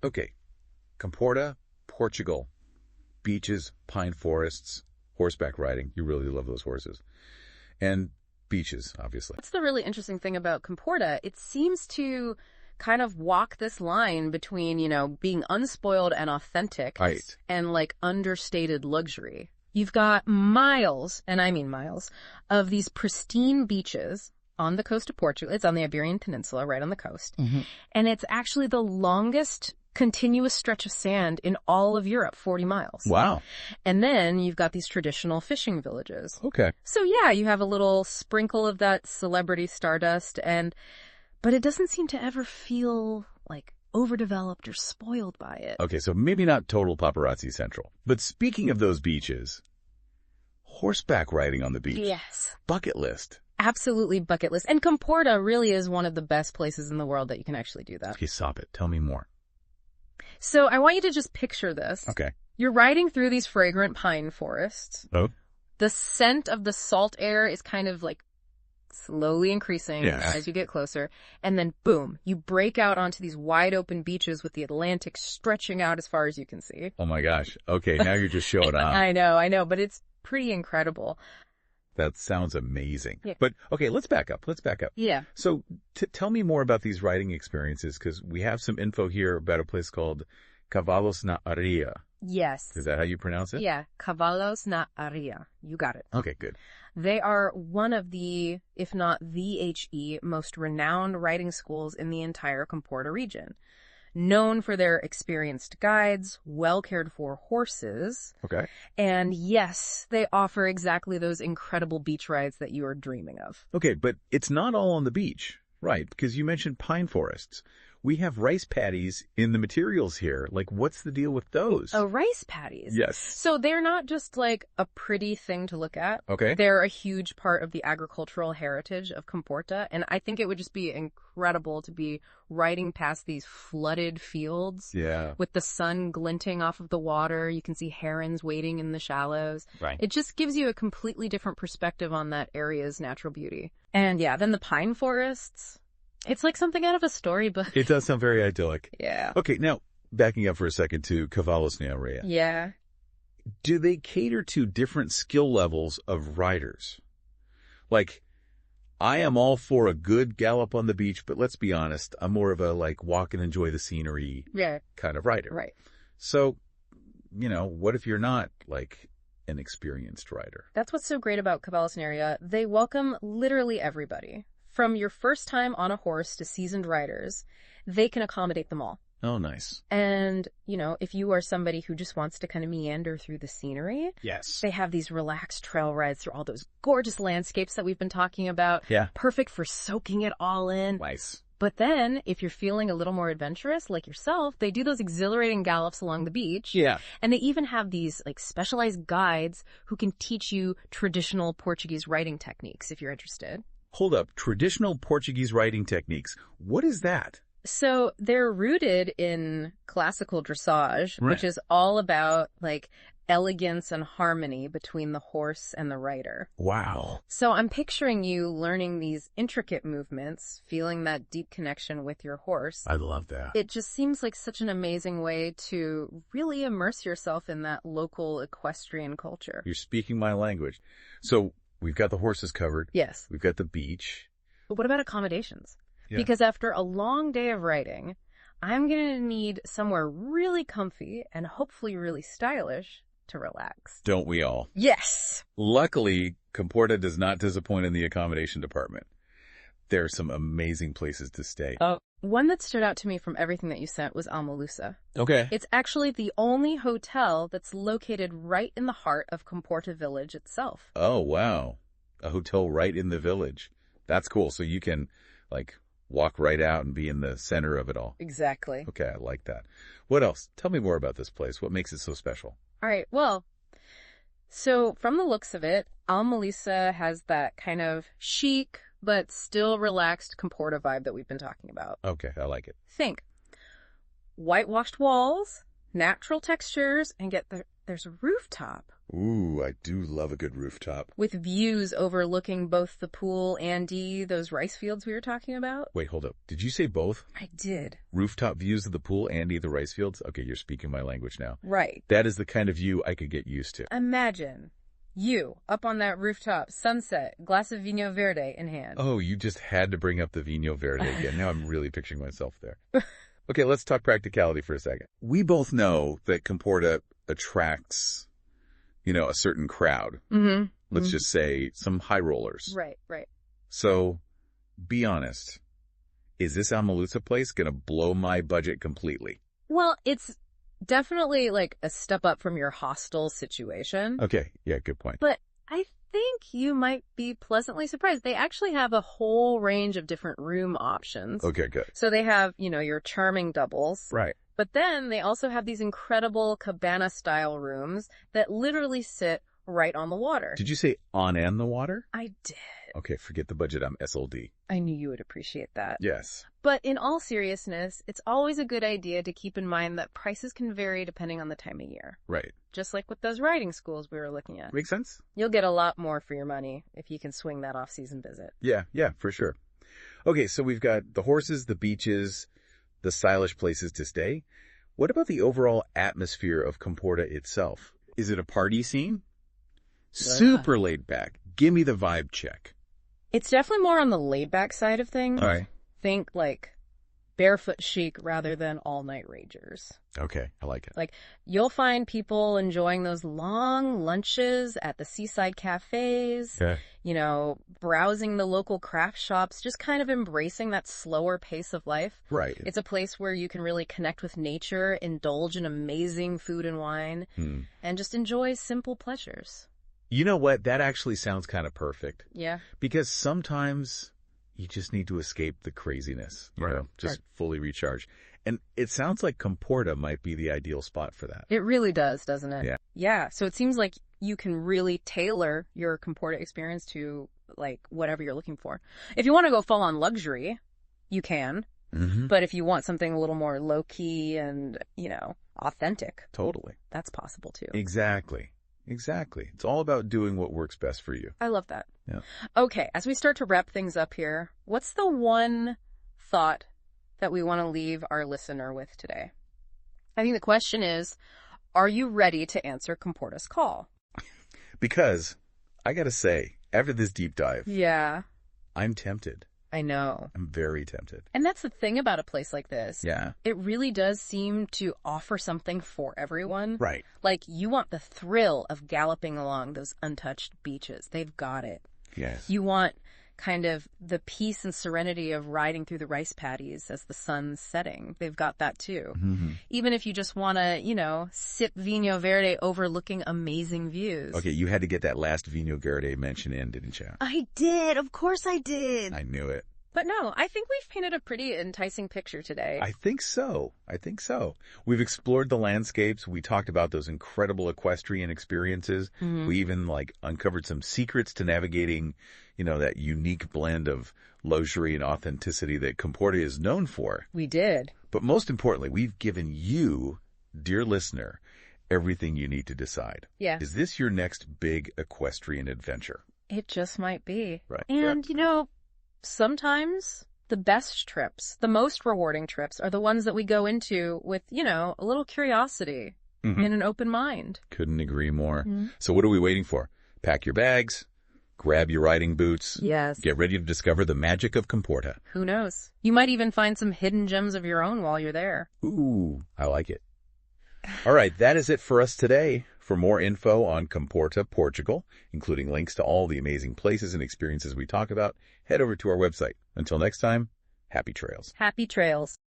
Okay, Comporta, Portugal. Beaches, pine forests, horseback riding. You really love those horses. And beaches, obviously. That's the really interesting thing about Comporta. It seems to kind of walk this line between, being unspoiled and authentic, Right. and like understated luxury. You've got miles, and I mean miles, of these pristine beaches on the coast of Portugal. It's on the Iberian Peninsula, right on the coast. Mm-hmm. And it's actually the longest continuous stretch of sand in all of Europe, 40 miles. Wow. And then you've got these traditional fishing villages. Okay. So yeah, you have a little sprinkle of that celebrity stardust, but it doesn't seem to ever feel like overdeveloped or spoiled by it. Okay, so maybe not total paparazzi central. But speaking of those beaches, horseback riding on the beach. Yes. Bucket list. Absolutely bucket list. And Comporta really is one of the best places in the world that you can actually do that. Okay, stop it. Tell me more. So I want you to just picture this. Okay. You're riding through these fragrant pine forests. Oh. The scent of the salt air is kind of like slowly increasing as you get closer. And then boom, you break out onto these wide open beaches with the Atlantic stretching out as far as you can see. Oh my gosh. Okay, now you're just showing off. I know, but it's pretty incredible. That sounds amazing. Yeah. But okay, let's back up. Yeah. So tell me more about these riding experiences, because we have some info here about a place called Cavalos na Areia. Yes. Is that how you pronounce it? Yeah. Cavalos na Areia. You got it. Okay, good. They are one of the, if not the most renowned riding schools in the entire Comporta region. Known for their experienced guides, well-cared-for horses. Okay. And yes, they offer exactly those incredible beach rides that you are dreaming of. Okay, but it's not all on the beach, right? Because you mentioned pine forests. We have rice paddies in the materials here. Like, what's the deal with those? Oh, rice paddies. Yes. So they're not just like a pretty thing to look at. Okay. They're a huge part of the agricultural heritage of Comporta. And I think it would just be incredible to be riding past these flooded fields. Yeah. With the sun glinting off of the water. You can see herons wading in the shallows. Right. It just gives you a completely different perspective on that area's natural beauty. And yeah, then the pine forests. It's like something out of a storybook. It does sound very idyllic. Yeah. Okay, now, backing up for a second to Cavalos na Areia. Yeah. Do they cater to different skill levels of riders? Like, I am all for a good gallop on the beach, but let's be honest, I'm more of a, walk and enjoy the scenery kind of rider. Right. So, what if you're not, an experienced rider? That's what's so great about Cavalos na Areia. They welcome literally everybody. From your first time on a horse to seasoned riders, they can accommodate them all. Oh, nice. And, if you are somebody who just wants to kind of meander through the scenery, yes, they have these relaxed trail rides through all those gorgeous landscapes that we've been talking about. Yeah. Perfect for soaking it all in. Nice. But then, if you're feeling a little more adventurous, like yourself, they do those exhilarating gallops along the beach. Yeah. And they even have these, specialized guides who can teach you traditional Portuguese riding techniques, if you're interested. Hold up. Traditional Portuguese riding techniques. What is that? So they're rooted in classical dressage, Right. which is all about, elegance and harmony between the horse and the rider. Wow. So I'm picturing you learning these intricate movements, feeling that deep connection with your horse. I love that. It just seems like such an amazing way to really immerse yourself in that local equestrian culture. You're speaking my language. So we've got the horses covered. Yes. We've got the beach. But what about accommodations? Yeah. Because after a long day of riding, I'm going to need somewhere really comfy and hopefully really stylish to relax. Don't we all? Yes. Luckily, Comporta does not disappoint in the accommodation department. There are some amazing places to stay. One that stood out to me from everything that you sent was Almalusa. Okay. It's actually the only hotel that's located right in the heart of Comporta village itself. Oh, wow. A hotel right in the village. That's cool. So you can, walk right out and be in the center of it all. Exactly. Okay, I like that. What else? Tell me more about this place. What makes it so special? All right. Well, so from the looks of it, Almalusa has that kind of chic but still relaxed Comporta vibe that we've been talking about. Okay, I like it. Think whitewashed walls, natural textures, and there's a rooftop. Ooh, I do love a good rooftop. With views overlooking both the pool and those rice fields we were talking about. Wait, hold up. Did you say both? I did. Rooftop views of the pool and the rice fields? Okay, you're speaking my language now. Right. That is the kind of view I could get used to. Imagine you up on that rooftop, sunset, glass of Vino Verde in hand. Oh, you just had to bring up the Vino Verde again. Now I'm really picturing myself there. Okay, let's talk practicality for a second. We both know that Comporta attracts, a certain crowd. Mm-hmm. Let's just say some high rollers. Right. So, be honest. Is this Amalusa place going to blow my budget completely? Well, it's definitely like a step up from your hostel situation. Okay, yeah, good point. But I think you might be pleasantly surprised. They actually have a whole range of different room options. Okay, good. So they have, your charming doubles. Right. But then they also have these incredible cabana-style rooms that literally sit right on the water. Did you say on and the water? I did. Okay, forget the budget. I'm SLD. I knew you would appreciate that. Yes. But in all seriousness, it's always a good idea to keep in mind that prices can vary depending on the time of year. Right. Just like with those riding schools we were looking at. Makes sense? You'll get a lot more for your money if you can swing that off-season visit. Yeah, for sure. Okay, so we've got the horses, the beaches, the stylish places to stay. What about the overall atmosphere of Comporta itself? Is it a party scene? Super laid back. Give me the vibe check. It's definitely more on the laid-back side of things. All right. Think like barefoot chic rather than all-night ragers. Okay, I like it. Like, you'll find people enjoying those long lunches at the seaside cafes, Okay. Browsing the local craft shops, just kind of embracing that slower pace of life. Right. It's a place where you can really connect with nature, indulge in amazing food and wine, and just enjoy simple pleasures. You know what? That actually sounds kind of perfect. Yeah. Because sometimes you just need to escape the craziness, just fully recharge. And it sounds like Comporta might be the ideal spot for that. It really does, doesn't it? Yeah. Yeah. So it seems like you can really tailor your Comporta experience to like whatever you're looking for. If you want to go full on luxury, you can. Mm-hmm. But if you want something a little more low key and, authentic. Totally. That's possible too. Exactly. It's all about doing what works best for you. I love that. Yeah. Okay, as we start to wrap things up here, what's the one thought that we want to leave our listener with today? I think the question is, are you ready to answer Comporta's call? Because, I gotta say, after this deep dive, Yeah. I'm tempted. I know. I'm very tempted. And that's the thing about a place like this. Yeah. It really does seem to offer something for everyone. Right. Like, you want the thrill of galloping along those untouched beaches. They've got it. Yes. You want kind of the peace and serenity of riding through the rice paddies as the sun's setting. They've got that too. Mm-hmm. Even if you just want to, sip Vino Verde overlooking amazing views. Okay, you had to get that last Vino Verde mention in, didn't you? I did. Of course I did. I knew it. But no, I think we've painted a pretty enticing picture today. I think so. We've explored the landscapes. We talked about those incredible equestrian experiences. Mm-hmm. We even uncovered some secrets to navigating, that unique blend of luxury and authenticity that Comporta is known for. We did. But most importantly, we've given you, dear listener, everything you need to decide. Yeah. Is this your next big equestrian adventure? It just might be. Right. And, sometimes the best trips, the most rewarding trips are the ones that we go into with, a little curiosity and an open mind. Couldn't agree more. Mm-hmm. So what are we waiting for? Pack your bags, grab your riding boots. Yes. Get ready to discover the magic of Comporta. Who knows? You might even find some hidden gems of your own while you're there. Ooh, I like it. All right, that is it for us today. For more info on Comporta, Portugal, including links to all the amazing places and experiences we talk about, head over to our website. Until next time, happy trails. Happy trails.